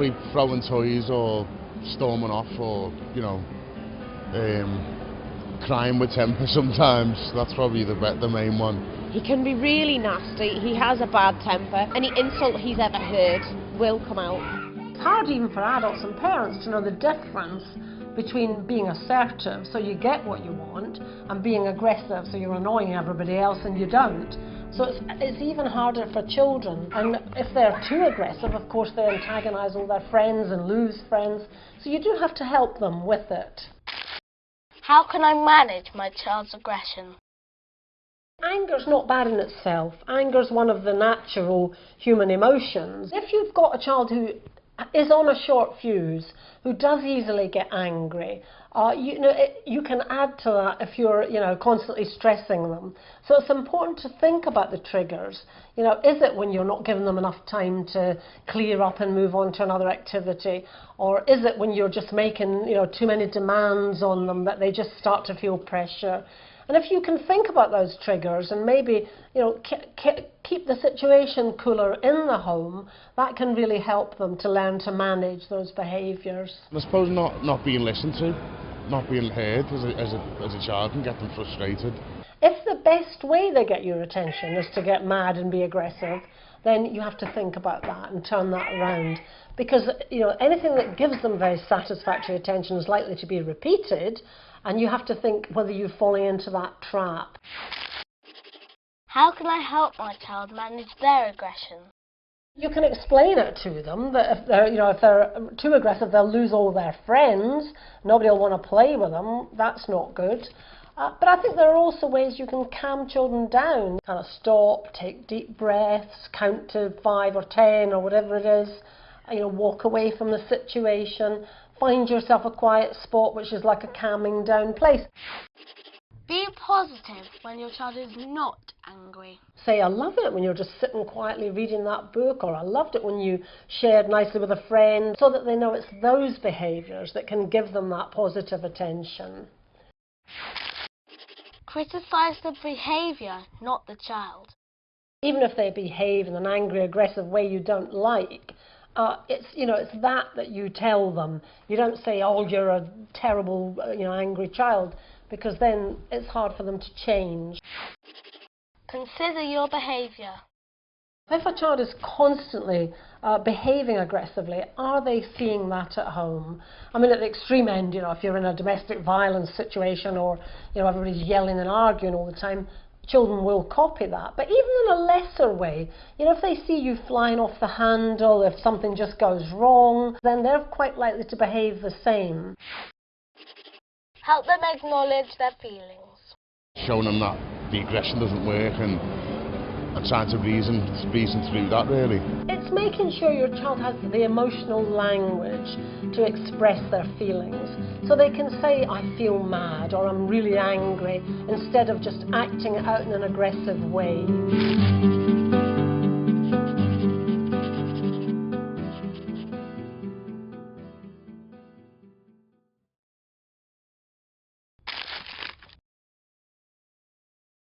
somebody throwing toys or storming off or, you know, crying with temper sometimes. That's probably the main one. He can be really nasty, he has a bad temper. Any insult he's ever heard will come out. It's hard even for adults and parents to know the difference between being assertive, so you get what you want, and being aggressive, so you're annoying everybody else and you don't. So it's even harder for children. And if they're too aggressive, of course, they antagonise all their friends and lose friends. So you do have to help them with it. How can I manage my child's aggression? Anger's not bad in itself. Anger's one of the natural human emotions. If you've got a child who is on a short fuse, who does easily get angry, you can add to that if you're, constantly stressing them. So it's important to think about the triggers. Is it when you're not giving them enough time to clear up and move on to another activity? Or is it when you're just making, too many demands on them that they just start to feel pressure? And if you can think about those triggers and maybe, keep the situation cooler in the home, that can really help them to learn to manage those behaviours. I suppose not being listened to, not being heard as a child can get them frustrated. If the best way they get your attention is to get mad and be aggressive, then you have to think about that and turn that around. Because, anything that gives them very satisfactory attention is likely to be repeated, and you have to think whether you're falling into that trap. How can I help my child manage their aggression? You can explain it to them that if they're too aggressive, they'll lose all their friends. Nobody will want to play with them. That's not good. But I think there are also ways you can calm children down. Kind of stop, take deep breaths, count to 5 or 10 or whatever it is. Walk away from the situation. Find yourself a quiet spot which is like a calming down place. Be positive when your child is not angry. Say, I love it when you're just sitting quietly reading that book, or I loved it when you shared nicely with a friend, so that they know it's those behaviours that can give them that positive attention. Criticise the behaviour, not the child. Even if they behave in an angry, aggressive way you don't like, it's that you tell them. You don't say, oh, you're a terrible, angry child, because then it's hard for them to change. Consider your behaviour. If a child is constantly behaving aggressively, are they seeing that at home? I mean, at the extreme end, if you're in a domestic violence situation or, everybody's yelling and arguing all the time, children will copy that. But even in a lesser way, if they see you flying off the handle, if something just goes wrong, then they're quite likely to behave the same. Help them acknowledge their feelings. Showing them that the aggression doesn't work and trying to reason through that, really. It's making sure your child has the emotional language to express their feelings. So they can say, I feel mad, or I'm really angry, instead of just acting it out in an aggressive way.